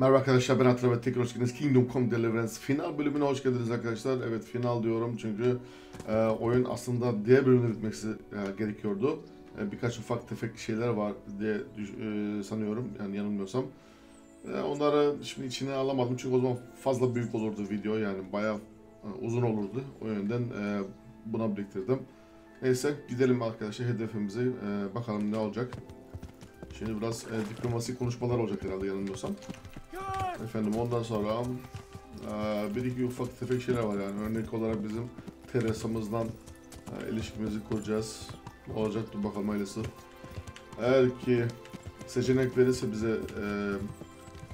Merhaba arkadaşlar, ben Atilla ve tekrar hoş geldiniz. Kingdom Deliverance final bölümüne hoş geldiniz arkadaşlar. Evet, final diyorum çünkü oyun aslında diğer bölümde bitmesi gerekiyordu. Birkaç ufak tefek şeyler var diye sanıyorum, yani yanılmıyorsam. Onları şimdi içine alamadım çünkü o zaman fazla büyük olurdu video, yani bayağı uzun olurdu. O yönden buna biriktirdim. Neyse, gidelim arkadaşlar hedefimize, bakalım ne olacak. Şimdi biraz diplomasi konuşmalar olacak herhalde, yanılmıyorsam. Efendim, ondan sonra bir iki ufak tefek şeyler var, yani örnek olarak bizim Teresa'mızdan ilişkimizi kuracağız. Olacak, dur bakalım hayırlısı. Eğer ki seçenek verirse bize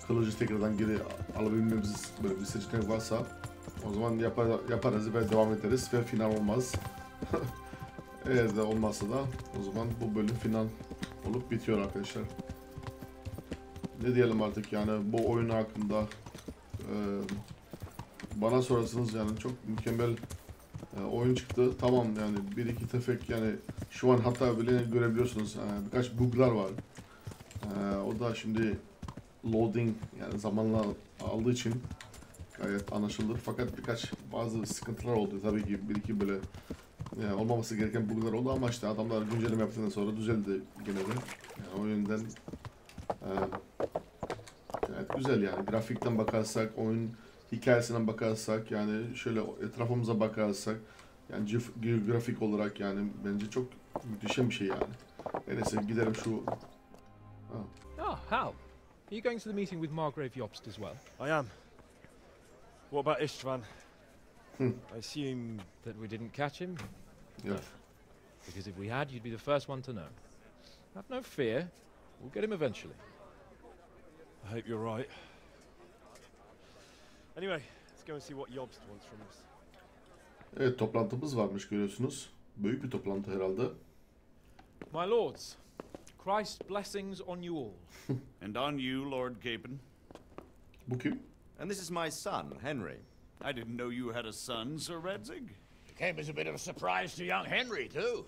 kılıcı tekrardan geri alabilmemiz, böyle bir seçenek varsa o zaman yaparız ve devam ederiz ve final olmaz. Eğer de olmazsa da o zaman bu bölüm final olup bitiyor arkadaşlar. Ne diyelim artık, yani bu oyun hakkında bana sorarsanız yani çok mükemmel oyun çıktı. Tamam, yani bir iki tefek, yani şu an hatta bile görebiliyorsunuz birkaç bug'lar var. O da şimdi loading, yani zamanla aldığı için gayet anlaşılır. Fakat bazı sıkıntılar oldu tabii ki, bir iki böyle olmaması gereken bug'lar oldu ama işte adamlar güncelleme yaptıktan sonra düzeldi gene de. Yani o yönden evet, güzel yani. Grafikten bakarsak, oyun hikayesinden bakarsak, yani şöyle etrafımıza bakarsak, yani grafik olarak yani bence çok müthişem bir şey yani. Neyse, gidelim şu... Hal. Are you going to the meeting with Margrave Jobst as well? I am. What about Istvan? Hmm. I assume... That we didn't catch him? Yeah. Because if we had, you'd be the first one to know. Have no fear. We'll get him eventually. I hope you're right. Anyway, let's go and see what Jobst wants from us. Evet, toplantımız varmış, görüyorsunuz. Büyük bir toplantı herhalde. My lords, Christ's blessings on you all. And on you, Lord Capon. Bu kim? And this is my son, Henry. I didn't know you had a son, Sir Radzig. Came as a bit of a surprise to young Henry, too.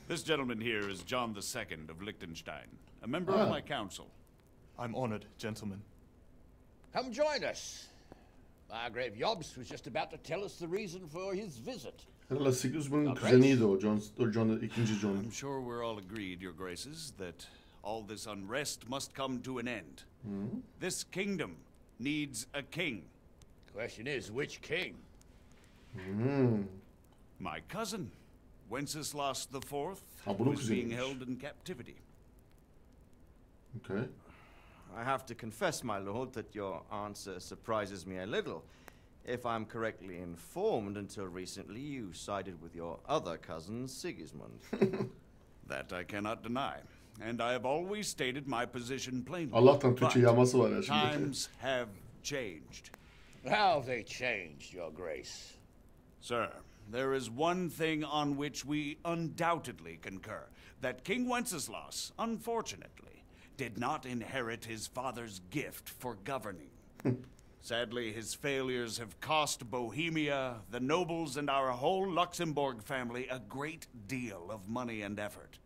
This gentleman here is John II of Liechtenstein, a member of my council. I'm honored, gentlemen. Come join us. Margrave Jobst was just about to tell us the reason for his visit. Herhalde Sigismund'un kuzeniydi o, ikinci John. I'm sure we're all agreed, your graces, that all this unrest must come to an end. This kingdom needs a king. Question is, which king? My cousin, Wenceslas IV, bunun who is being kuzeniymiş. held in captivity. Okay. I have to confess, my lord, that your answer surprises me a little. If I'm correctly informed, until recently you sided with your other cousin, Sigismund. That I cannot deny, and I have always stated my position plainly. Allah'tan Türkçe But yaması var ya şimdi. times have changed. How have they changed, your grace? Sir, there is one thing on which we undoubtedly concur, that King Wenceslas, unfortunately, did not inherit his father's gift for governing. Sadly, his failures have cost Bohemia, the nobles, and our whole Luxembourg family a great deal of money and effort.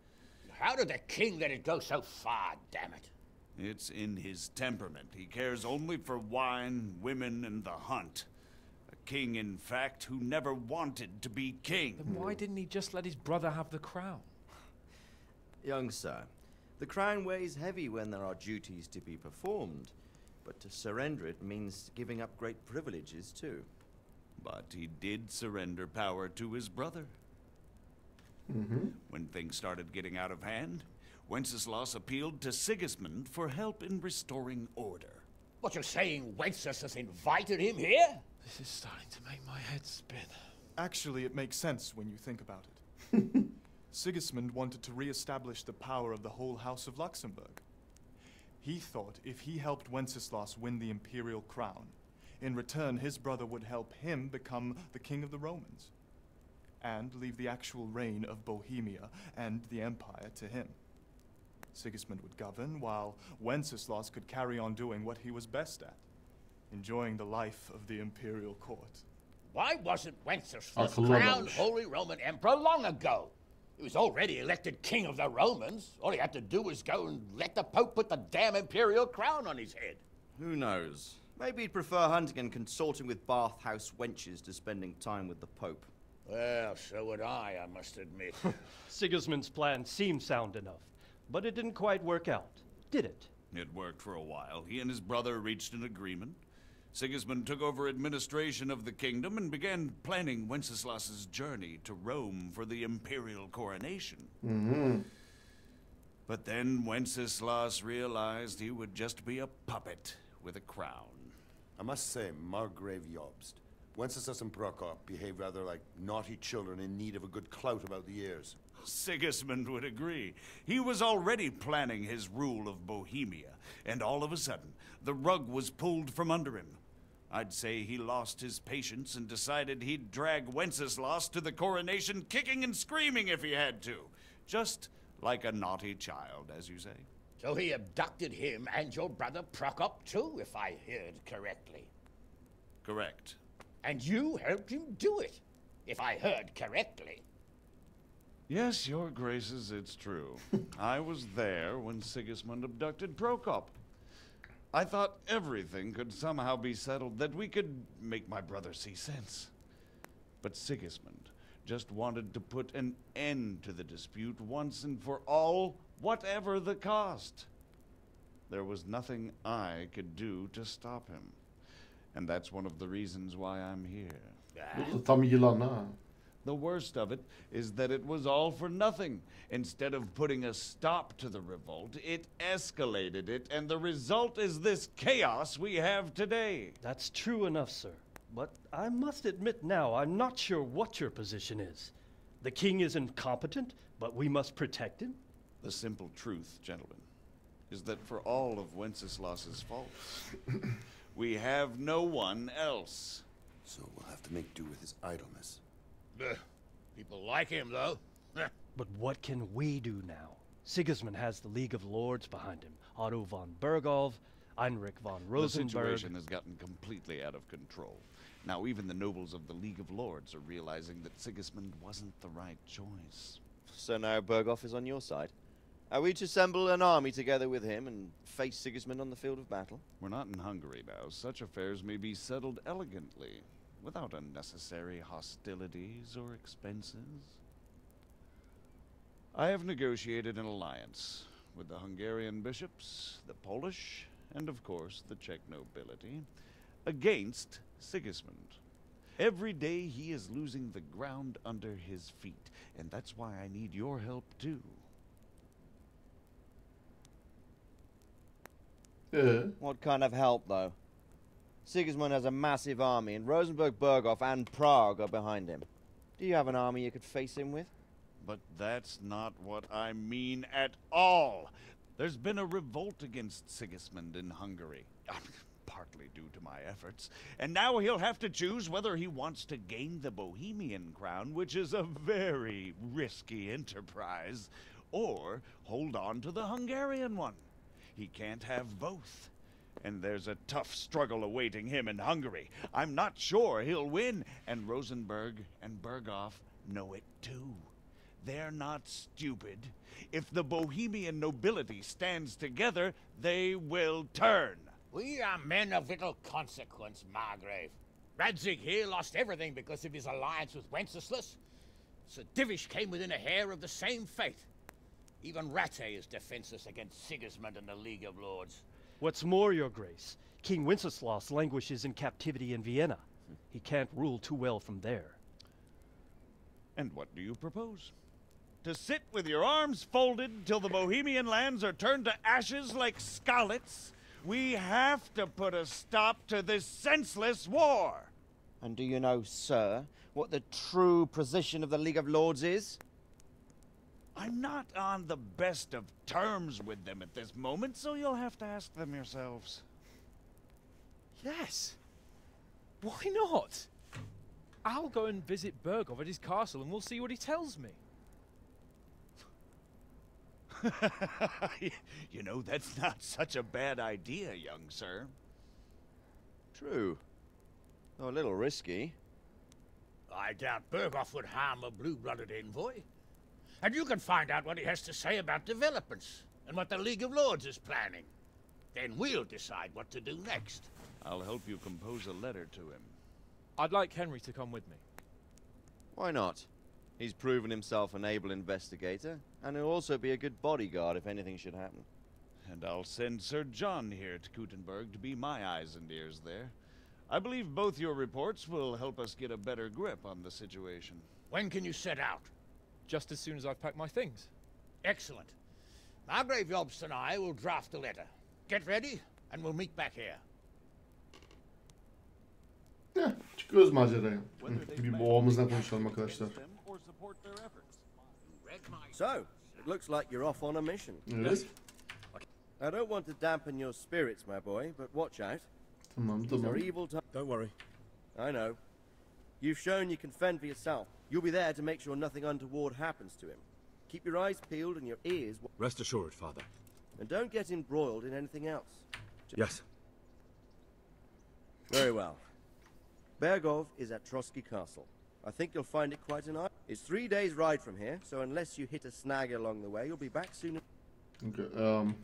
How did the king let it go so far, damn it? It's in his temperament. He cares only for wine, women, and the hunt. A king, in fact, who never wanted to be king. Then why didn't he just let his brother have the crown? Young sir, the crown weighs heavy when there are duties to be performed, but to surrender it means giving up great privileges too. But he did surrender power to his brother. When things started getting out of hand, Wenceslas appealed to Sigismund for help in restoring order. What, you're saying Wenceslas has invited him here? This is starting to make my head spin. Actually, it makes sense when you think about it. Sigismund wanted to re-establish the power of the whole House of Luxembourg. He thought if he helped Wenceslas win the imperial crown, in return his brother would help him become the king of the Romans, and leave the actual reign of Bohemia and the empire to him. Sigismund would govern, while Wenceslas could carry on doing what he was best at, enjoying the life of the imperial court. Why wasn't Wenceslas Akıllı crowned adammış. Holy Roman Emperor long ago? He was already elected king of the Romans. All he had to do was go and let the Pope put the damn imperial crown on his head. Who knows? Maybe he'd prefer hunting and consorting with bathhouse wenches to spending time with the Pope. Well, so would I must admit. Sigismund's plan seemed sound enough, but it didn't quite work out, did it? It worked for a while. He and his brother reached an agreement. Sigismund took over administration of the kingdom and began planning Wenceslas's journey to Rome for the imperial coronation. But then Wenceslas realized he would just be a puppet with a crown. I must say, Margrave Jobst, Wenceslas and Prokop behave rather like naughty children in need of a good clout about the ears. Sigismund would agree. He was already planning his rule of Bohemia, and all of a sudden, the rug was pulled from under him. I'd say he lost his patience and decided he'd drag Wenceslas to the coronation kicking and screaming if he had to. Just like a naughty child, as you say. So he abducted him and your brother Prokop too, if I heard correctly. Correct. And you helped him do it, if I heard correctly. Yes, your graces, it's true. I was there when Sigismund abducted Prokop. I thought everything could somehow be settled, that we could make my brother see sense. But Sigismund just wanted to put an end to the dispute once and for all, whatever the cost. There was nothing I could do to stop him. And that's one of the reasons why I'm here. Bu da tam yılan ha. The worst of it is that it was all for nothing. Instead of putting a stop to the revolt, it escalated it, and the result is this chaos we have today. That's true enough, sir. But I must admit now, I'm not sure what your position is. The king is incompetent, but we must protect him? The simple truth, gentlemen, is that for all of Wenceslas's faults, we have no one else. So we'll have to make do with his idleness. People like him, though. But what can we do now? Sigismund has the League of Lords behind him. Otto von Bergolf, Heinrich von Rosenberg. The situation has gotten completely out of control. Now even the nobles of the League of Lords are realizing that Sigismund wasn't the right choice. So now Bergolf is on your side. Are we to assemble an army together with him and face Sigismund on the field of battle? We're not in Hungary now. Such affairs may be settled elegantly, without unnecessary hostilities or expenses. I have negotiated an alliance with the Hungarian bishops, the Polish, and of course the Czech nobility, against Sigismund. Every day he is losing the ground under his feet, and that's why I need your help too. What kind of help, though? Sigismund has a massive army, and Rosenberg, Berghof, and Prague are behind him. Do you have an army you could face him with? But that's not what I mean at all. There's been a revolt against Sigismund in Hungary, partly due to my efforts, and now he'll have to choose whether he wants to gain the Bohemian crown, which is a very risky enterprise, or hold on to the Hungarian one. He can't have both. And there's a tough struggle awaiting him in Hungary. I'm not sure he'll win, and Rosenberg and Berghof know it too. They're not stupid. If the Bohemian nobility stands together, they will turn. We are men of little consequence, Margrave. Radzig here lost everything because of his alliance with Wenceslas. Sir Divish came within a hair of the same fate. Even Rattay is defenseless against Sigismund and the League of Lords. What's more, your grace, King Wenceslas languishes in captivity in Vienna. He can't rule too well from there. And what do you propose? To sit with your arms folded till the Bohemian lands are turned to ashes like scarlets? We have to put a stop to this senseless war. And do you know, sir, what the true position of the League of Lords is? I'm not on the best of terms with them at this moment, so you'll have to ask them yourselves. Yes. Why not? I'll go and visit Berghof at his castle and we'll see what he tells me. You know, that's not such a bad idea, young sir. True. Though a little risky. I doubt Berghof would harm a blue-blooded envoy. And you can find out what he has to say about developments and what the League of Lords is planning. Then we'll decide what to do next. I'll help you compose a letter to him. I'd like Henry to come with me. Why not? He's proven himself an able investigator, and he'll also be a good bodyguard if anything should happen. And I'll send Sir John here to Kuttenberg to be my eyes and ears there. I believe both your reports will help us get a better grip on the situation. When can you set out? Just as soon as I've packed my things. Excellent. Margrave Jobst and I will draft a letter. Get ready, and we'll meet back here. Çıkıyoruz maceraya. Bir boğamızdan konuşalım arkadaşlar. So, it looks like you're off on a mission. Evet. I don't want to dampen your spirits, my boy, but watch out. Tamam These tamam. are evil times. Don't worry. I know. You've shown you can fend for yourself. You'll be there to make sure nothing untoward happens to him. Keep your eyes peeled and your ears... Rest assured, Father. And don't get embroiled in anything else. Yes. Very well. Bergov is at Trotsky Castle. I think you'll find it quite an... It's 3 days' ride from here, so unless you hit a snag along the way, you'll be back soon. Okay,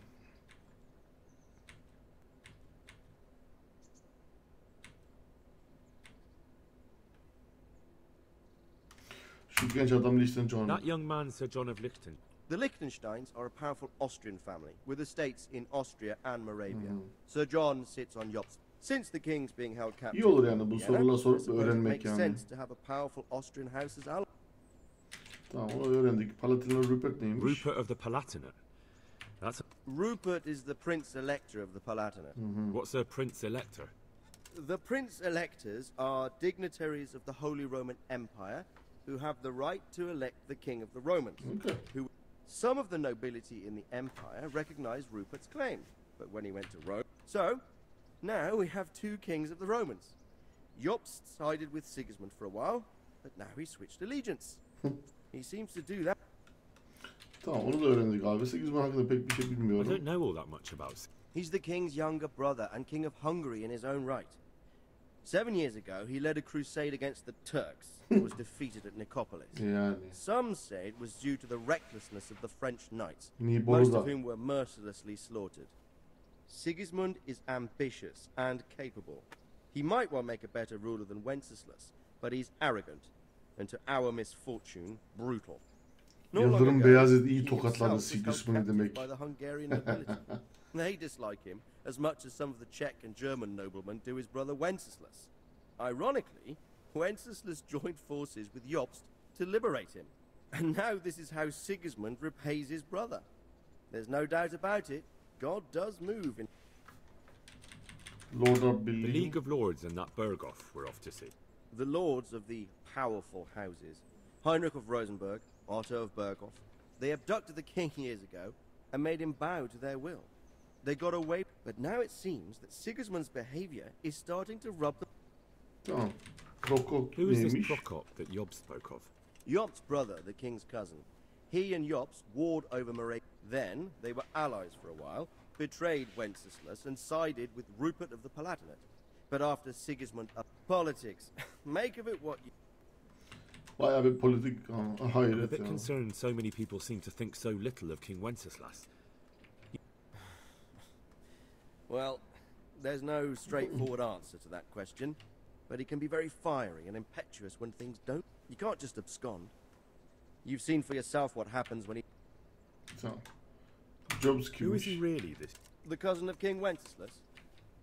Şu genç adam Liechtenstein. That young man, Sir John of Lichten. The Liechtensteins are a powerful Austrian family with estates in Austria and Moravia. Sir John sits on Jobst. Since the king's being held captive, İyi olur yani bu Vienna, sorular I sorup suppose it öğrenmek makes yani. sense to have a powerful Austrian house as ally. Tamam onu öğrendik. Palatinal Rupert neymiş? Rupert of the Palatinate. That's Rupert is the Prince Elector of the Palatinate. what's a Prince Elector? The Prince Electors are dignitaries of the Holy Roman Empire who have the right to elect the King of the Romans. Okay. Some of the nobility in the Empire recognized Rupert's claim, but when he went to Rome... So, now we have two kings of the Romans. Jobst sided with Sigismund for a while, but now he switched allegiance. He seems to do that. Tamam onu da öğrendik abi. Sigismund hakkında pek bir şey I bilmiyorum. don't know all that much about. He's the king's younger brother and king of Hungary in his own right. 7 years ago, he led a crusade against the Turks and was defeated at Nicopolis. Yani. Some say it was due to the recklessness of the French knights, Niye most burada? of whom were mercilessly slaughtered. Sigismund is ambitious and capable. He might well make a better ruler than Wenceslas, but he's arrogant, and to our misfortune, brutal. Not long Yıldırım ago, Beyazıt he iyi himself tokatladı was held Sigismund'u captive demek. by the Hungarian nobility. They dislike him as much as some of the Czech and German noblemen do his brother Wenceslas. Ironically, Wenceslas joined forces with Jobst to liberate him. And now this is how Sigismund repays his brother. There's no doubt about it, God does move in... Lordlar The Birliği. League of Lords and that Berghoff we're off to see. The lords of the powerful houses, Heinrich of Rosenberg, Otto of Berghoff, they abducted the king years ago and made him bow to their will. They got away, but now it seems that Sigismund's behavior is starting to rub them. Tamam. Prokop Who is this neymiş? Prokop that Job spoke of? Jobst's brother, the king's cousin. He and Jobst warred over Moravia. Then they were allies for a while, betrayed Wenceslas and sided with Rupert of the Palatinate. But after Sigismund politics, make of it what you... Bayağı bir politik I'm a hayret bit ya. concerned so many people seem to think so little of King Wenceslas. Well, there's no straightforward answer to that question, but he can be very fiery and impetuous when things don't. You can't just abscond. You've seen for yourself what happens when he... Tamam. Jobs Who is kimmiş? he really, this? The cousin of King Wenceslas.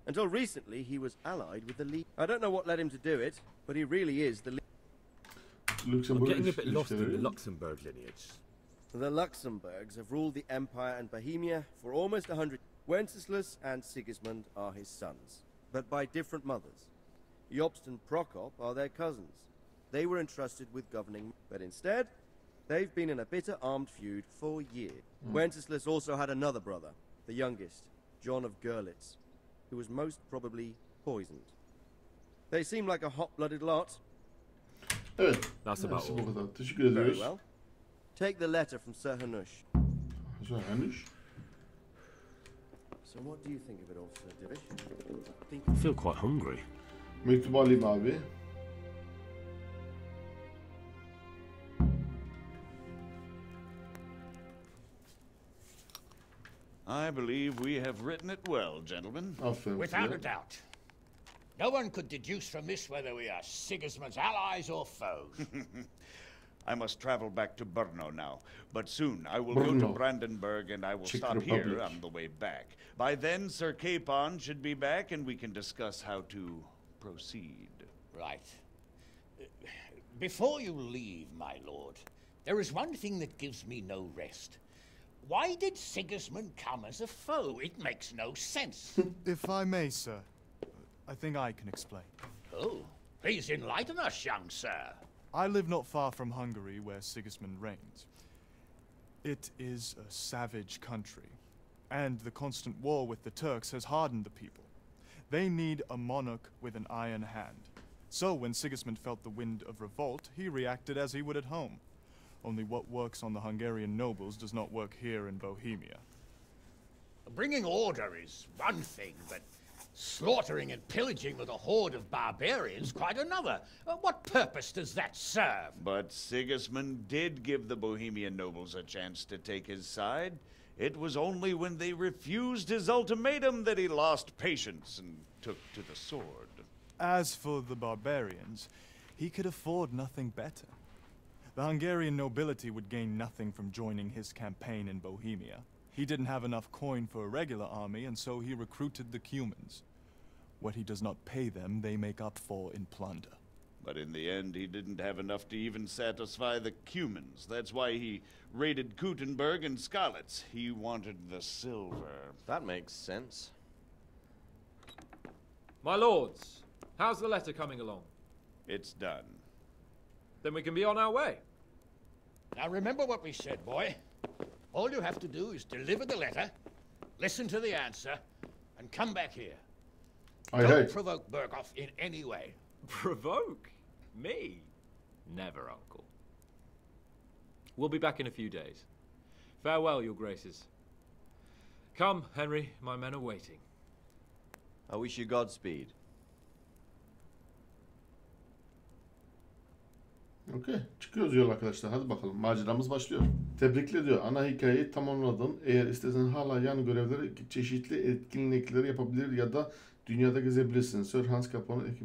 Until recently, he was allied with the League. I don't know what led him to do it, but he really is the I'm Luxembourg getting a bit lost in the ilişkileri. Luxembourg lineage. The Luxembourgs have ruled the Empire and Bohemia for almost 100... Wenceslas and Sigismund are his sons, but by different mothers. Jobst and Prokop are their cousins. They were entrusted with governing, but instead, they've been in a bitter armed feud for years. Wenceslas also had another brother, the youngest, John of Görlitz, who was most probably poisoned. They seem like a hot-blooded lot. Evet. That's about Hepsi all. bu kadar. Teşekkür Very ediyoruz. well. Take the letter from Sir Hanush. Henüş. So what do you think of it all, Sir Divish? I feel quite hungry. Mektubu alayım abi. I believe we have written it well, gentlemen. Aferin Without a size. doubt. No one could deduce from this whether we are Sigismund's allies or foes. I must travel back to Brno now, but soon I will go to Brandenburg and I will Czech stop Republic. here on the way back. By then, Sir Capon should be back and we can discuss how to proceed. Right. Before you leave, my lord, there is one thing that gives me no rest. Why did Sigismund come as a foe? It makes no sense. If I may, sir, I think I can explain. Oh, please enlighten us, young sir. I live not far from Hungary, where Sigismund reigns. It is a savage country, and the constant war with the Turks has hardened the people. They need a monarch with an iron hand. So when Sigismund felt the wind of revolt, he reacted as he would at home. Only what works on the Hungarian nobles does not work here in Bohemia. Bringing order is one thing, but slaughtering and pillaging with a horde of barbarians quite another. What purpose does that serve? But Sigismund did give the Bohemian nobles a chance to take his side. It was only when they refused his ultimatum that he lost patience and took to the sword. As for the barbarians, he could afford nothing better. The Hungarian nobility would gain nothing from joining his campaign in Bohemia. He didn't have enough coin for a regular army, and so he recruited the Cumans. What he does not pay them, they make up for in plunder. But in the end, he didn't have enough to even satisfy the Cumans. That's why he raided Kuttenberg and Skalitz. He wanted the silver. That makes sense. My lords, how's the letter coming along? It's done. Then we can be on our way. Now remember what we said, boy. All you have to do is deliver the letter, listen to the answer, and come back here. Don't provoke Berghoff in any way. Provoke? Me? Never, Uncle. We'll be back in a few days. Farewell, your graces. Come, Henry, my men are waiting. I wish you Godspeed. Okey. Çıkıyoruz yol arkadaşlar. Hadi bakalım. Maceramız başlıyor. Tebrikler diyor. Ana hikayeyi tamamladın. Eğer istersen hala yan görevleri, çeşitli etkinlikleri yapabilir ya da dünyada gezebilirsin. Sir Hans Capon'un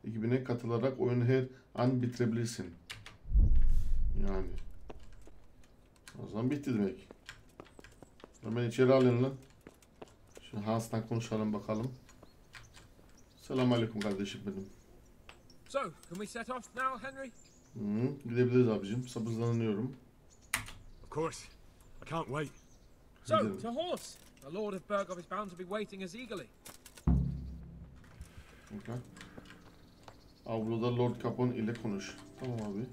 ekibine katılarak oyunu her an bitirebilirsin. Yani. O zaman bitti demek. Hemen içeri alayım lan. Şu Hans'tan konuşalım bakalım. Selamünaleyküm kardeşim benim. So, can we set off now, Henry? Gidebiliriz abicim. Sabırsızlanıyorum. Of course. I can't wait. So, to horse. The Lord of Berghoff is bound to be waiting as eagerly. Okay. Avluda Lord Capon ile konuş. Tamam abi.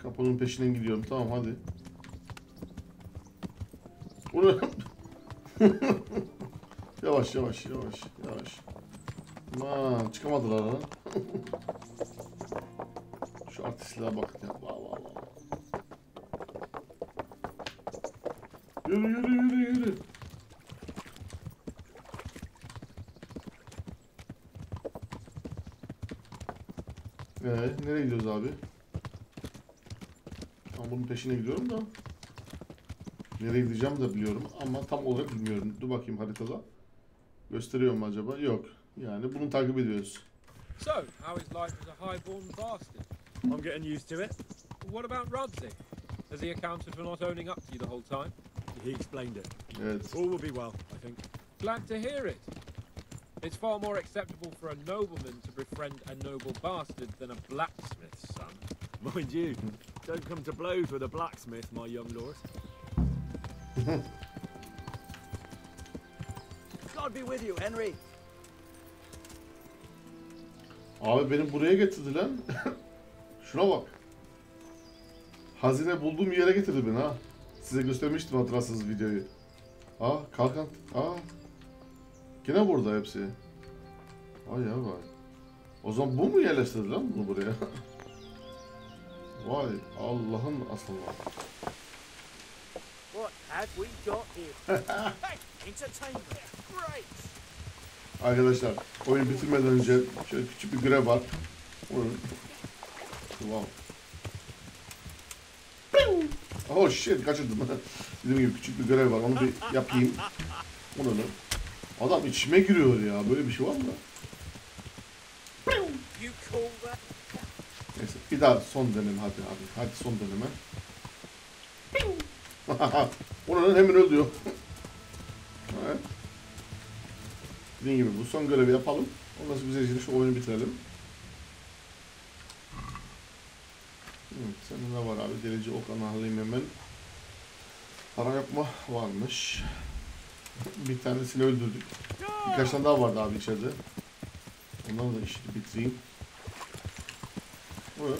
Capon'un peşinden gidiyorum. Tamam hadi. Bunu yavaş yavaş yavaş yavaş. Aman çıkamadılar lan. Şu artistliğe bak ya. Vav. Yürü. Nereye gidiyoruz abi? Tam bunun peşine gidiyorum da. Nereye gideceğim de biliyorum ama tam olarak bilmiyorum. Dur bakayım haritada. Gösteriyor mu acaba? Yok. Yani bunu takip ediyoruz. So, how is life as a highborn bastard? I'm getting used to it. What about Rodzik? Has he accounted for not owning up to you the whole time? He explained it. Evet. All will be well, I think. Glad to hear it. It's far more acceptable for a nobleman to befriend a noble bastard than a blacksmith's son. Mind you, don't come to blows with a blacksmith, my young lord. God be with you, Henry. Abi beni buraya getirdi lan. Şuna bak. Hazine bulduğum yere getirdi beni ha. Size göstermiştim hatırlarsınız videoyu. Kalkan. Yine burada hepsi. Vay ya vay. O zaman bu mu yerleştirdi lan bunu buraya? Vay Allah'ın aslanı. What have we got here? Hey, entertainment. Great. Arkadaşlar oyun bitirmeden önce şöyle küçük bir görev var. Wow. Oh shit, kaçırdım. Dediğim gibi küçük bir görev var, onu bir yapayım. Onu ne? Adam içime giriyor ya, böyle bir şey var mı? Neyse, bir daha son deneme hadi abi. Hadi son deneme. Onu hemen öldürüyor. Evet. Dediğim gibi bu son görevi yapalım. Ondan sonra güzelce şu oyunu bitirelim. Senin ne var abi? Delici ok anahlayayım hemen. Para yapma varmış. Bir tanesini öldürdük. Birkaç tane daha vardı abi içeride. Ondan da işi bitireyim. Evet.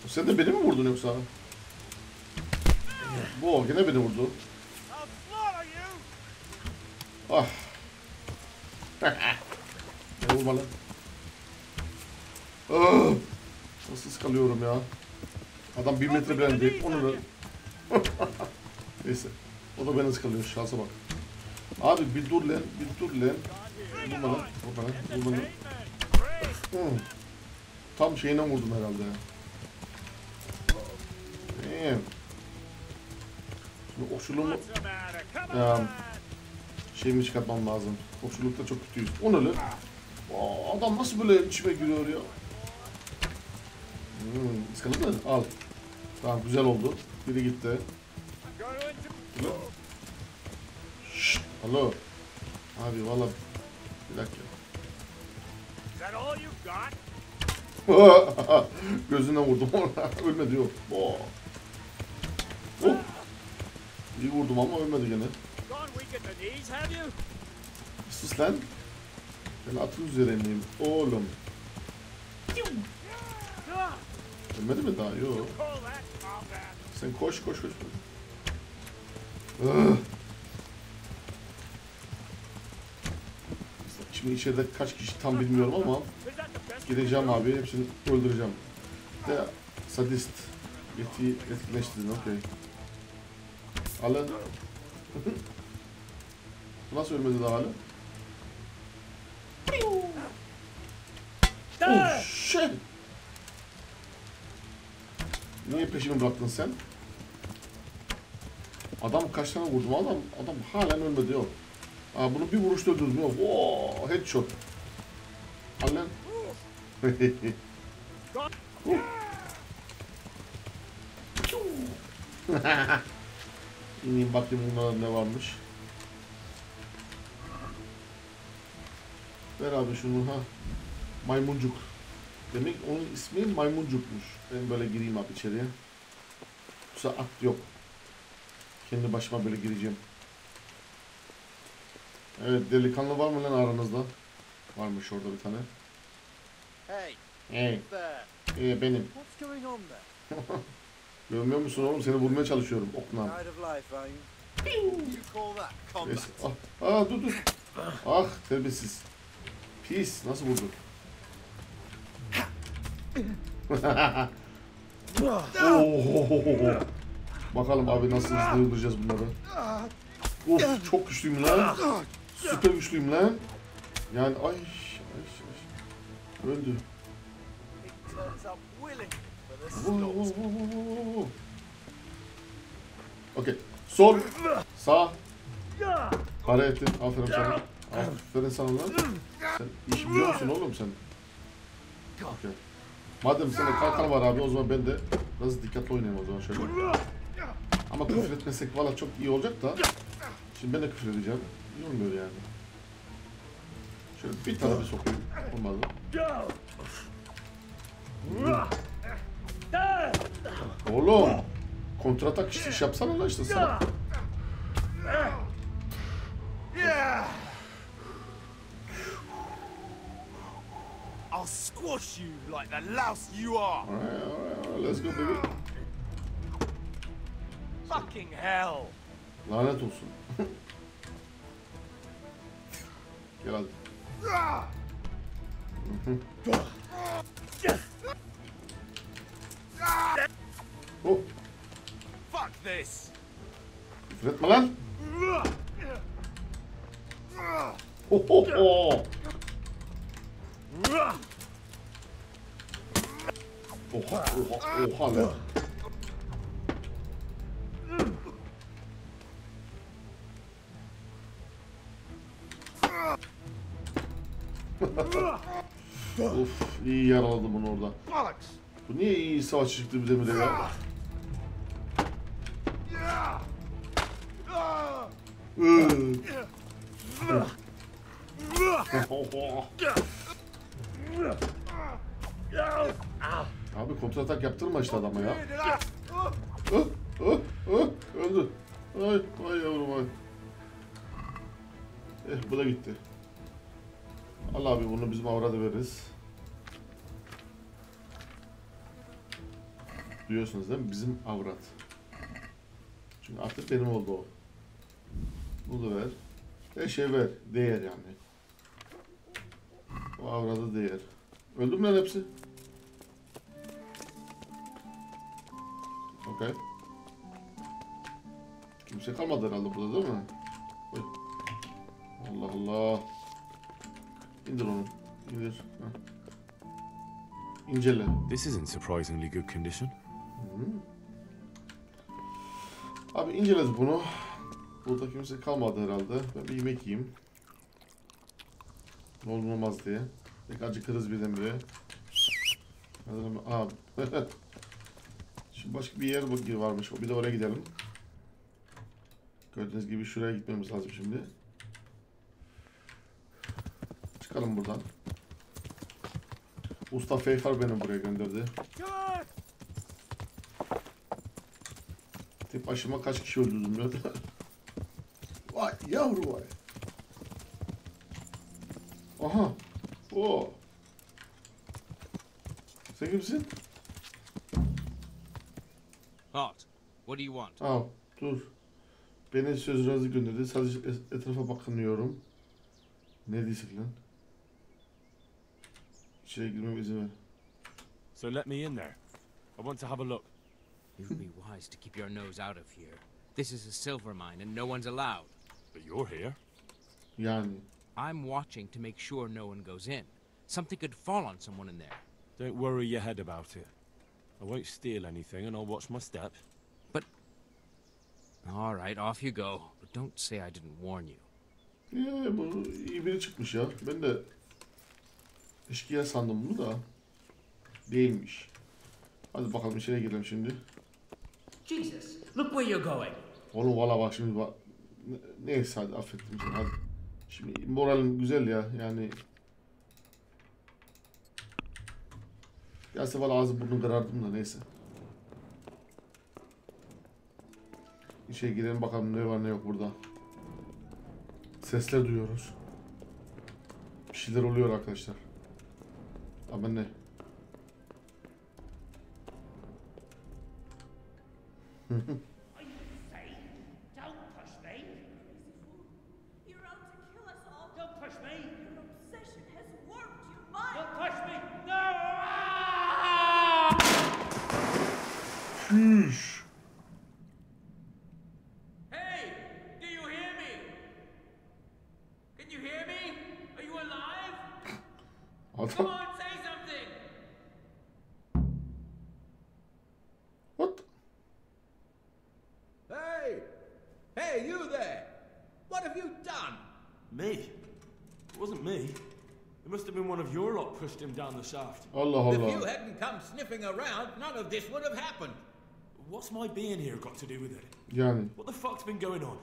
Sen de beni mi vurdun yoksa? Bu gene beni vurdu. Ah. Ne vurma lan? Ah. Nasıl sıkalıyorum ya? Adam 1 metre bile değil. Onu da... Neyse. O da beni sıkalıyor. Şansa bak. Abi bir dur lan. Bir dur lan. Vurma lan. Vurma lan. Vurma lan. Tam şeyine vurdum herhalde ya. Şimdi okçuluğumu... Şeyimi çıkartmam lazım. Okçulukta çok kötüyüz. O ne lan? Adam nasıl böyle içime giriyor ya? Iskaladın mı? Al. Tamam, güzel oldu. Biri gitti. Şşt, alo. Abi valla bir dakika. Gözüne vurdum. Ölmedi yok. Oh. İyi vurdum ama ölmedi gene. Sus lan. Ben atın üzerindeyim. Oğlum. Ölmedi mi daha? Yok. Sen koş. Şimdi içeride kaç kişi tam bilmiyorum ama gideceğim abi, hepsini öldüreceğim. Ya sadist. Etkileştirdin, okey. Alın. Nasıl ölmedi daha hala? Oh shit! Niye peşimi bıraktın sen? Adam kaç tane vurdum, adam halen ölmedi yok. Bunu bir vuruşta öldürdüm yok. Oo, headshot. Halen. İneyim bakayım bunlarda ne varmış. Ver abi şunu, ha. Maymuncuk. Demek onun ismi maymuncukmuş. Ben böyle gireyim abi içeriye. Yoksa at yok. Kendi başıma böyle gireceğim. Evet, delikanlı var mı lan aranızda? Varmış orada bir tane. Hey. Benim. Görmüyor musun oğlum? Seni vurmaya çalışıyorum okla. Neyse. Dur. Ah, terbiyesiz. Pis, nasıl vurdu? Bakalım abi nasıl hızlı öldüreceğiz bunları. Of, çok güçlüyüm lan. Süper güçlüyüm lan. Yani ay. Öldü. Okey. Sol. Sağ. Hareketi. Aferin sana. Aferin sana lan. Sen iş biliyor musun oğlum sen? Okay. Madem senin kalkan var abi, o zaman ben de biraz dikkatli oynayayım o zaman şöyle. Ama küfür etmesek valla çok iyi olacak da. Şimdi ben de küfür edeceğim. İyi olmuyor yani. Şöyle bir tane bir sokayım. Olmadı. Oğlum. Kontratak iş yapsana lan işte sana. I'll squash you like the louse you are. Alright, let's go baby. Fucking hell. Lanet olsun. Gel hadi. Oh. Fuck this. Küfür etme lan. Oha oha oha lan. Of, iyi yaraladım bunu orada. Bu niye iyi savaşçı çıktı bir demire ya? Abi kontratak yaptırma işte adama ya. Öldü. Ay yavrum ay. Bu da gitti. Al abi bunu bizim avrada veririz. Duyuyorsunuz değil mi? Bizim avrat. Çünkü artık benim oldu o. Bunu da ver. Her şey ver. Değer yani. O avrada değer. Öldü mü lan hepsi? Okay. Kimse kalmadı herhalde burada değil mi? Oy. Allah Allah. İndir onu. İndir. İncele. This is in surprisingly good condition. Abi inceledik bunu. Burada kimse kalmadı herhalde. Ben bir yemek yiyeyim. Ne olur olmaz diye. Pek acıkırız birdenbire. Abi. Şimdi başka bir yer varmış. Bir de oraya gidelim. Gördüğünüz gibi şuraya gitmemiz lazım şimdi. Çıkalım buradan. Usta Feyfar beni buraya gönderdi. Tek başıma kaç kişi öldürdüm ya. Vay yavru vay. Aha. Oo. Sen kimsin? Halt. What do you want? Aa, dur. Beni sözünüzü gönderdi. Sadece etrafa bakınıyorum. Ne diyorsun lan? İçeri girmeme izin ver. So let me in there. I want to have a look. You'd be wise to keep your nose out of here. This is a silver mine and no one's allowed. But you're here. Yani. I'm watching to make sure no one goes in. Something could fall on someone in there. Don't worry your head about it. I won't steal anything and I'll watch my step. But... All right, off you go. But don't say I didn't warn you. Bu iyi biri çıkmış ya. Ben de eşkıya sandım bunu da. Değilmiş. Hadi bakalım içeri girelim şimdi. Jesus, look where you're going. Oğlum valla bak şimdi bak. Neyse hadi affettim seni hadi. Şimdi moralim güzel ya yani. Gelse valla ağzı burnunu kırardım da neyse. İçeri girelim bakalım ne var ne yok burada. Sesler duyuyoruz. Bir şeyler oluyor arkadaşlar. Ama ne? Şuş. Hey, do you hear me? Can you hear me? Are you alive? Come on, say something. What? Hey! Hey, you there! What have you done? Me? It wasn't me. It must have been one of your lot pushed him down the shaft. Allah Allah. If you hadn't come sniffing around, none of this would have happened. What's my being here got to do with it? Yani. What the fuck's been going on?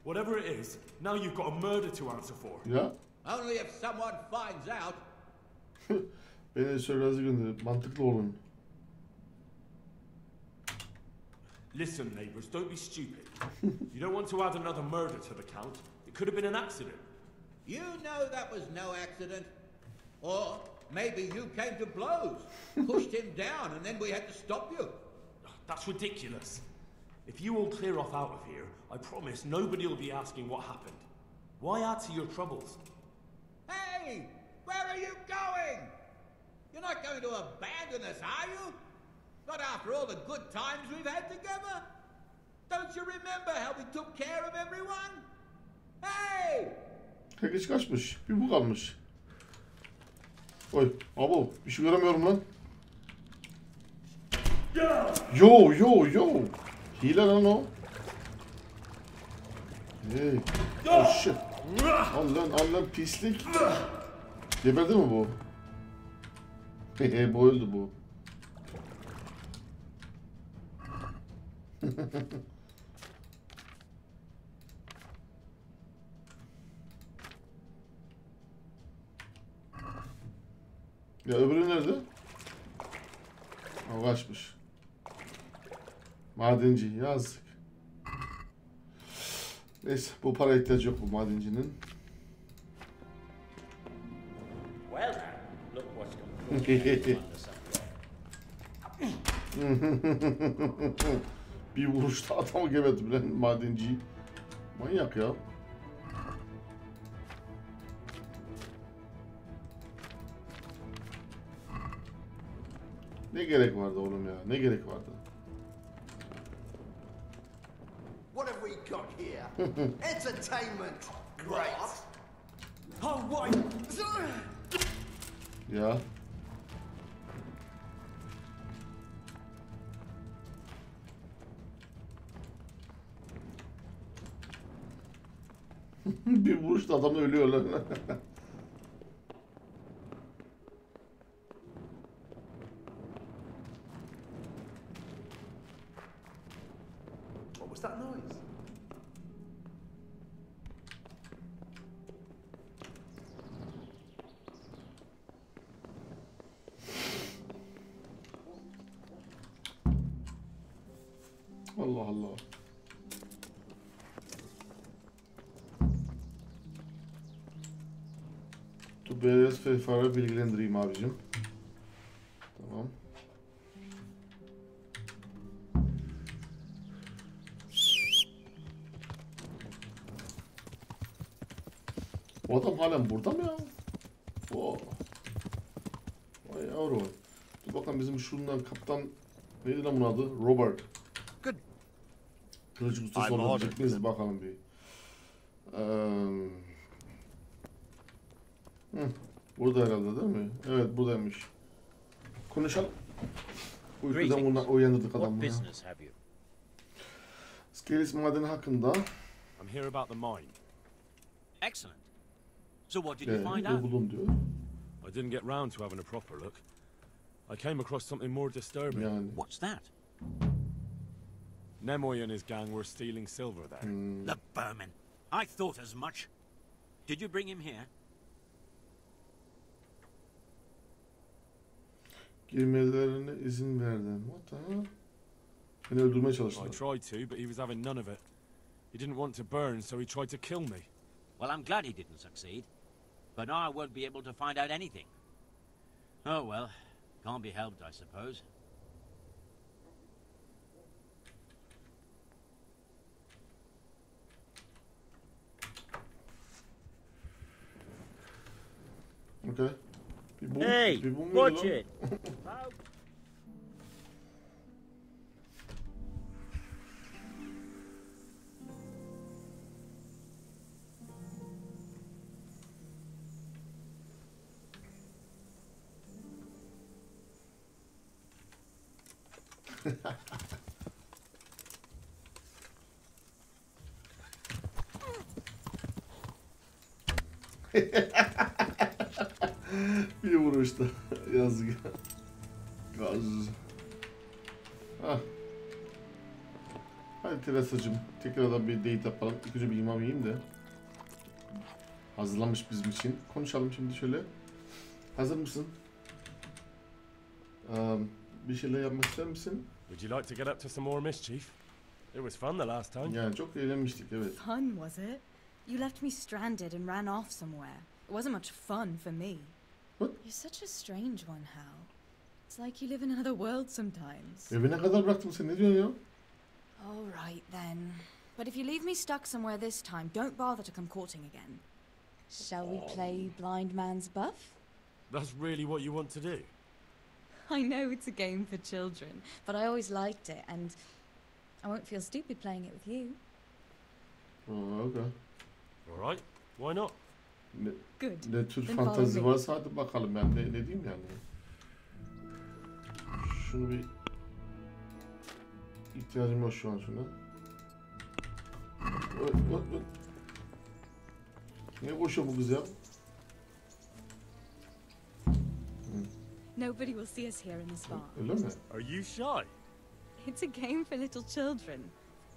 Whatever it is, now you've got a murder to answer for. Ya. Only if someone finds out. Beni söylezi gönderip mantıklı olun. Listen, neighbours, don't be stupid. You don't want to add another murder to the count. It could have been an accident. You know that was no accident. Or maybe you came to blows, pushed him down, and then we had to stop you. That's ridiculous. If you all clear off out of here, I promise nobody will be asking what happened. Why add to your troubles? Hey! Where are you going? You're not going to abandon us, are you? Not after all the good times we've had together? Don't you remember how we took care of everyone? Hey! Herkes kaçmış. Bir bu kalmış. Oy, abo bir şey göremiyorum lan. Yo yo yo. Hile lan o. Hey. Oh shit. Al lan pislik. Geberdi mi bu? Hehe bu öldü bu. Ya öbürü nerede? O kaçmış. Madenci yazık. Neyse bu para ihtiyacı yok bu madencinin. Well, look what's come. Bir vuruşta adamı geberdi bilen madenciyi. Manyak ya. Ne gerek vardı oğlum ya? Ne gerek vardı? What have we got here? Entertainment. Great. Oh, wait! Ya. Bir vuruşta adam ölüyor lan. What was that noise? Allah Allah. Dur biraz fare bilgilendireyim abicim. Tamam. O adam halen burada mı ya? Oo. Vay yavrum. Dur bakalım bizim şundan kaptan neydi lan bunun adı? Robert. Good. Kılıcı ustası olabilecek miyiz bakalım bir. Burada herhalde değil mi? Evet buradaymış. Konuşalım. Uykudan uyandırdık adamı ya. Skelis madeni hakkında. I'm here about the mine. Excellent. So what did you find out? Bulun diyor. I didn't get round to having a proper look. I came across something more disturbing. Yani. What's that? Nemoy and his gang were stealing silver there. The vermin. I thought as much. Did you bring him here? Girmelerine izin verdin. What the hell? Beni öldürmeye çalıştılar. I tried to, but he was having none of it. He didn't want to burn, so he tried to kill me. Well, I'm glad he didn't succeed. But now I won't be able to find out anything. Oh well, can't be helped, I suppose. Okay. Hey, watch it. Bir vuruşta. Yazık. Gaz. Hah. Hadi Teresa'cığım. Tekrardan bir date yapalım. İlk önce bir imam yiyeyim de. Hazırlanmış bizim için. Konuşalım şimdi şöyle. Hazır mısın? Bir şeyler yapmak ister misin? Would you like to get up to some more mischief? It was fun the last time. Yani çok eğlenmiştik, evet. Fun, was it? You left me stranded and ran off somewhere. It wasn't much fun for me. What? You're such a strange one, Hal. It's like you live in another world sometimes. Evine kadar bıraktım seni. Ne diyorsun ya? All right, then. But if you leave me stuck somewhere this time, don't bother to come courting again. Shall we play blind man's buff? That's really what you want to do? I know it's a game for children, but I always liked it, and I won't feel stupid playing it with you. Oh, okay. All right, why not? ne tür Then fantazi follow me. varsa hadi bakalım yani ne diyeyim yani. Şunu bir ihtiyacım yok şu an şuna. Ne koşuyor bu kız ya? Nobody will see us here in this bar. Öyle mi? Are you shy? It's a game for little children.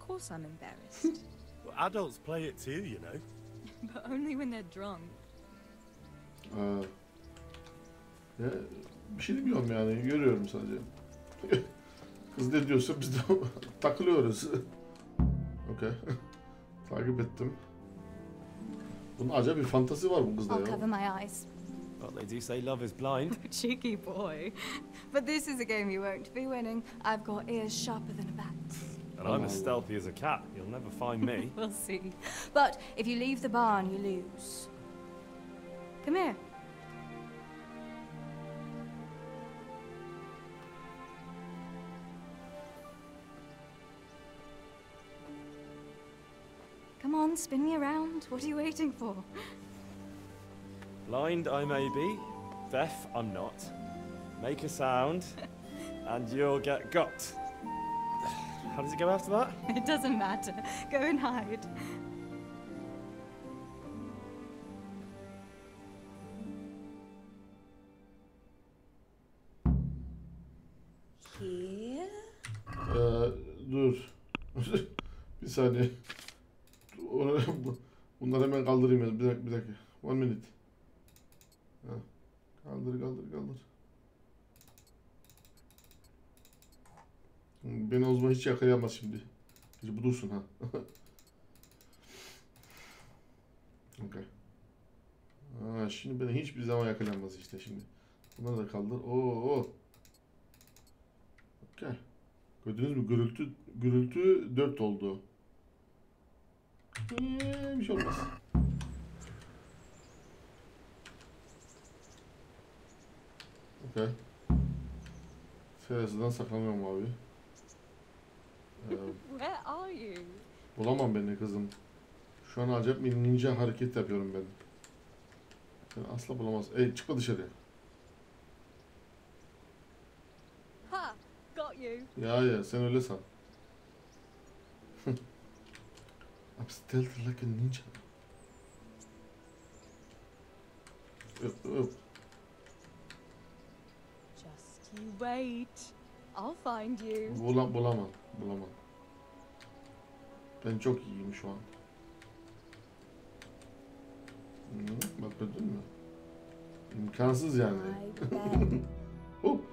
Of course I'm embarrassed. Well, adults play it too, you know. But only when they're drunk. Ya, bir şey demiyorum yani, görüyorum sadece. Kız ne diyorsa biz de takılıyoruz. Okey. Takip ettim. Bunun acayip bir fantezi var bu kızda I'll ya. cover my eyes. Well, they do say love is blind. Cheeky boy. But this is a game you won't be winning. I've got ears sharper than a bat. And I'm as stealthy as a cat. You'll never find me. We'll see. But if you leave the barn, you lose. Come here. Come on, spin me around. What are you waiting for? Blind I may be, deaf I'm not. Make a sound, and you'll get got. How does it go after that? It doesn't matter. Go and hide. Here? Dur. Bir saniye. Bunları hemen kaldırayım. Bir dakika. One minute. Ha. Kaldır. Beni o zaman hiç yakalayamaz şimdi. Bu dursun ha. Okay. Şimdi beni hiçbir zaman yakalayamaz işte şimdi. Bunları da kaldır. Oo. Okay. Gördünüz mü? Gürültü 4 oldu. Bir şey olmaz. Okay. Feras'dan saklanıyorum abi. Where are you? Bulamam beni kızım. Şu an acayip bir ninja hareket yapıyorum ben. Seni asla bulamaz. Çıkma dışarıya. Ha! Got you. Ya sen öyle san. I'm stealthy like a ninja. Öp. Just you wait. I'll find you. Bulamam. Ben çok iyiyim şu an. Bak gördün mü? İmkansız yani. Hop.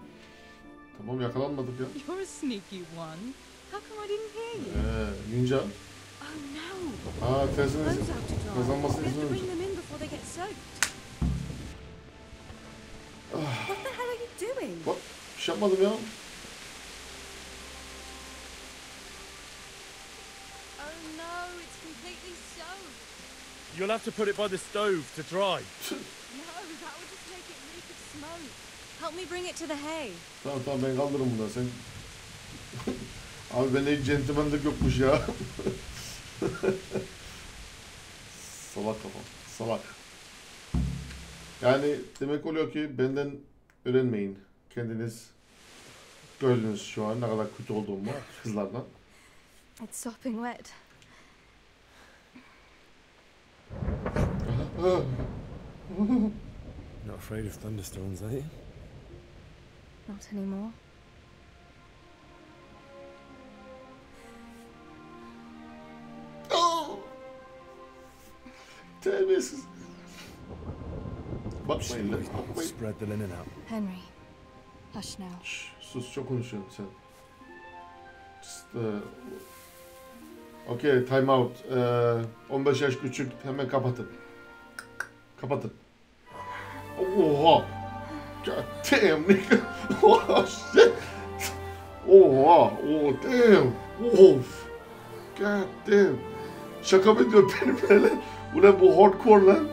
Tamam yakalanmadık ya. You're a sneaky one. How come I didn't hear you? Ninja. Oh no. Tersine Clothes out to dry. kazanmasını We have to izin bring them in before they get soaked. What the hell are you doing? Bak bir şey yapmadım ya. Oh no, it's completely soaked. You'll have to put it by the stove to dry. No, that would just make it reek of smoke. Help me bring it to the hay. Tamam ben kaldırırım bunu sen. Abi bende hiç centilmenlik yokmuş ya. Salak kafam. Salak. Yani demek oluyor ki benden öğrenmeyin. Kendiniz gördünüz şu an ne kadar kötü olduğumu kızlardan. It's sopping wet. Not afraid of thunderstorms, are you? Not anymore. Terbiyesiz. Bakmayın lan. Spread the linen out. Henry, hush now. Sus çok konuşuyorsun sen. Just, okay, time out. 15 yaş küçük hemen kapatın. Oha. God damn nigga. Oh shit. Oha. Oh damn. Of. God damn. Şaka mı diyor benim böyle? Ulan bu hardcore lan.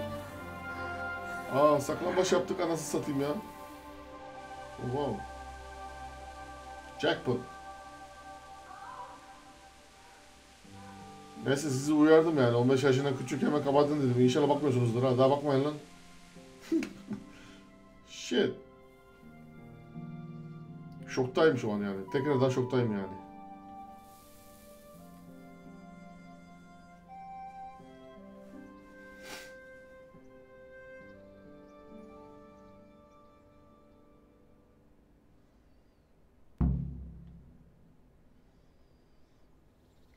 Saklambaç yaptık anasını satayım ya. Wow. Jackpot. Neyse sizi uyardım yani 15 yaşından küçük hemen kapatın dedim. İnşallah bakmıyorsunuzdur ha. Daha bakmayın lan. Shit. Şoktayım şu an yani. Tekrardan şoktayım yani.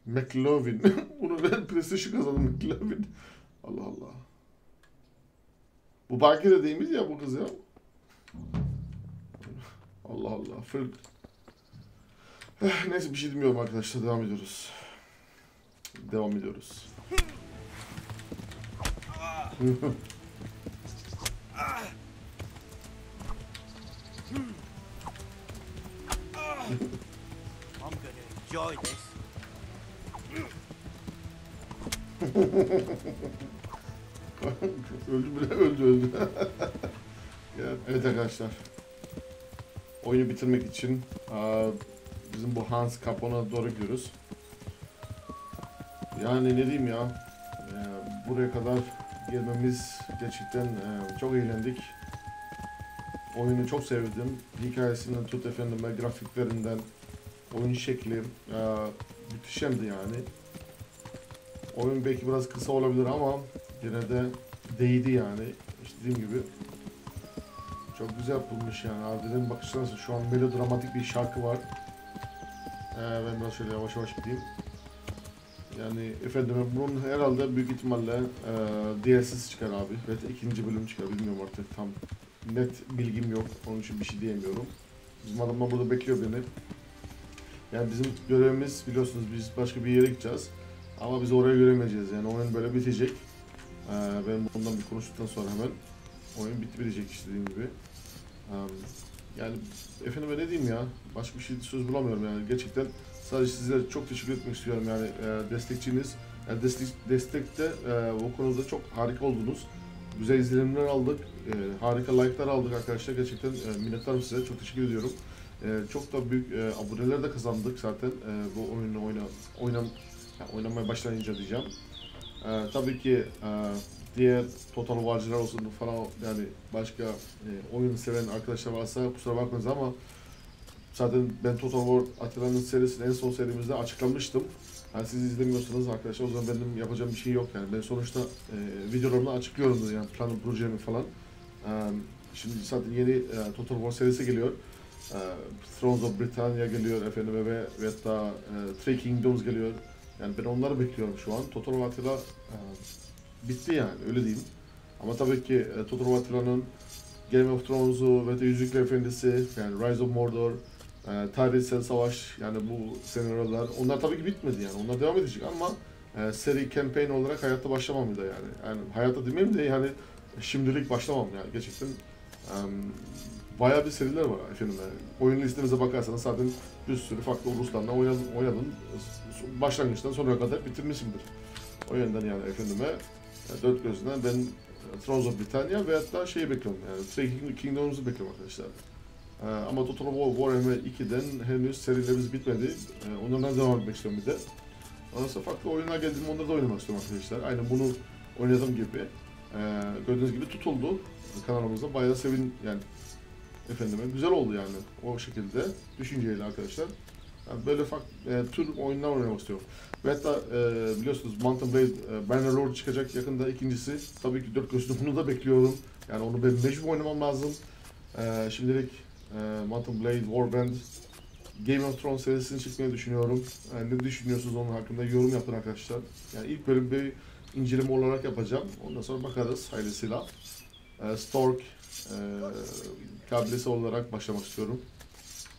McLovin. Bunu ben PlayStation kazandım McLovin. Allah Allah. Bu Bakire değil miydi ya bu kız ya? Allah Allah. Neyse bir şey demiyorum arkadaşlar. Devam ediyoruz. Devam ediyoruz. I'm gonna enjoy this. Öldü bile öldü. Evet arkadaşlar. Oyunu bitirmek için bizim bu Hans Capon'a doğru gidiyoruz. Yani ne diyeyim ya. Buraya kadar gelmemiz gerçekten çok eğlendik. Oyunu çok sevdim. Hikayesinden tut efendime grafiklerinden oyun şekli müthişemdi yani. Oyun belki biraz kısa olabilir ama yine de değdi yani. İşte dediğim gibi çok güzel yapılmış yani. Ardından bakışlarınızda şu an melodramatik bir şarkı var. Ben biraz şöyle yavaş yavaş gideyim. Yani efendim bunun herhalde büyük ihtimalle DLC'si çıkar abi. Evet ikinci bölüm çıkar bilmiyorum artık tam net bilgim yok. Onun için bir şey diyemiyorum. Bizim adamlar burada bekliyor beni. Yani bizim görevimiz biliyorsunuz biz başka bir yere gideceğiz. Ama biz oraya göremeyeceğiz yani oyun böyle bitecek. Ben bundan bir konuştuktan sonra hemen oyun bitecek işte dediğim gibi. Yani efendim ne diyeyim ya başka bir şey söz bulamıyorum yani gerçekten sadece sizlere çok teşekkür etmek istiyorum yani destekçiniz. Yani destekte o konuda çok harika oldunuz. Güzel izlenimler aldık, harika like'lar aldık arkadaşlar gerçekten minnettarım size çok teşekkür ediyorum. Çok da büyük aboneler de kazandık zaten bu oyunu oynamaya başlayınca diyeceğim. Tabii ki diğer Total War'cılar olsun falan yani başka oyun seven arkadaşlar varsa kusura bakmayın ama zaten ben Total War Atilla Nın serisini en son serimizde açıklamıştım. Yani siz izlemiyorsanız arkadaşlar o zaman benim yapacağım bir şey yok yani ben sonuçta videolarımı açıklıyorum yani planım projemi falan. Şimdi zaten yeni Total War serisi geliyor. Thrones of Britannia geliyor efendime ve hatta Three Kingdoms geliyor. Yani ben onları bekliyorum şu an. Total War Attila bitti yani öyle diyeyim. Ama tabii ki Total War Attila'nın Game of Thrones'u ve de Yüzükler Efendisi yani Rise of Mordor, tarihsel savaş yani bu senaryolar onlar tabii ki bitmedi yani onlar devam edecek ama seri campaign olarak hayatta başlamam da yani. Yani hayatta demeyeyim de yani şimdilik başlamam yani gerçekten bayağı bir seriler var efendim yani. Oyun listemize bakarsanız zaten bir sürü farklı uluslarla oynadım. Başlangıçtan sonuna kadar bitirmişimdir. O yönden yani efendime dört gözünden ben Thrones of Britannia ve hatta şeyi bekliyorum yani Three Kingdoms'u bekliyorum arkadaşlar. Ama Total Warhammer 2'den henüz serilerimiz bitmedi. Onlardan devam etmek istiyorum bir de. Ondan sonra farklı oyunlar geldiğinde onları da oynamak istiyorum arkadaşlar. Aynen bunu oynadığım gibi. Gördüğünüz gibi tutuldu kanalımızda. Bayağı yani efendime güzel oldu yani o şekilde düşünceyle arkadaşlar. Yani böyle tür oyunlar oynamak istiyorum. Ve hatta biliyorsunuz Mountain Blade Bannerlord çıkacak yakında ikincisi. Tabii ki dört gözlü bunu da bekliyorum. Yani onu ben mecbur oynamam lazım. Şimdilik Mountain Blade Warband Game of Thrones serisini çıkmayı düşünüyorum. Ne düşünüyorsunuz onun hakkında yorum yapın arkadaşlar. Yani ilk bölüm bir inceleme olarak yapacağım. Ondan sonra bakarız hayırlısıyla. Stork kabilesi olarak başlamak istiyorum.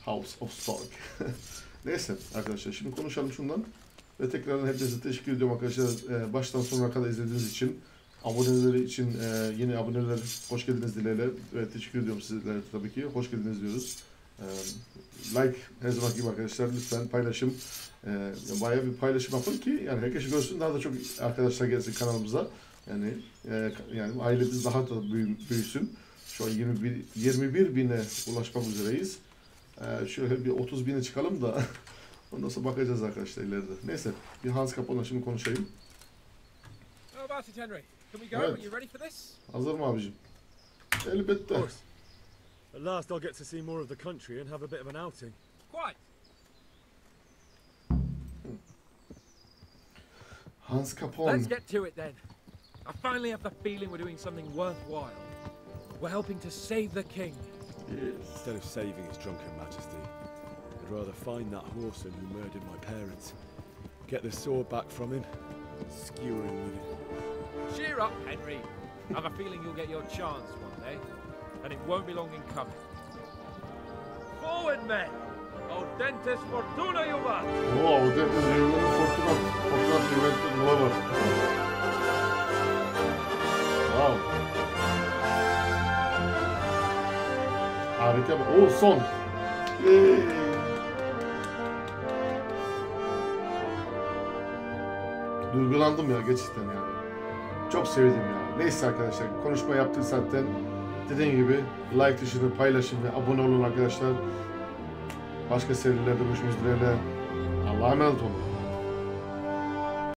House of Stork. Neyse arkadaşlar şimdi konuşalım şundan. Ve tekrardan hepinize teşekkür ediyorum arkadaşlar. Baştan sonuna kadar izlediğiniz için. Aboneleri için yeni aboneler hoş geldiniz dileğiyle. Ve teşekkür ediyorum sizlere tabii ki. Hoş geldiniz diyoruz. Like her zaman gibi arkadaşlar lütfen paylaşım. Bayağı bir paylaşım yapın ki yani herkes görsün daha da çok arkadaşlar gelsin kanalımıza. Yani ailemiz daha da büyüsün. Şu an 21 bine ulaşmak üzereyiz. Şöyle bir 30 bine çıkalım da Ondan sonra bakacağız arkadaşlar ileride. Neyse bir Hans Capone'la şimdi konuşayım. How about it, Henry? Can we go? Evet. Are you ready for this? Hazır mı abicim? Elbette. At last I'll get to see more of the country and have a bit of an outing. Quite. Hans Capone. Let's get to it then. I finally have the feeling we're doing something worthwhile. We're helping to save the king. Yes. Instead of saving his drunken majesty, I'd rather find that horseman who murdered my parents, get the sword back from him, skewer him with it. Cheer up, Henry. I have a feeling you'll get your chance one day, and it won't be long in coming. Forward, men! Audentes fortuna juvat! Oo, Audentes fortuna juvat var. Wow. Harika. Oo, son. Yay. Duygulandım ya gerçekten ya. Çok sevdim ya. Neyse arkadaşlar konuşma yaptık zaten. Dediğim gibi like tuşunu paylaşın ve abone olun arkadaşlar. Başka serilerde görüşmek üzere. Allah'a emanet olun.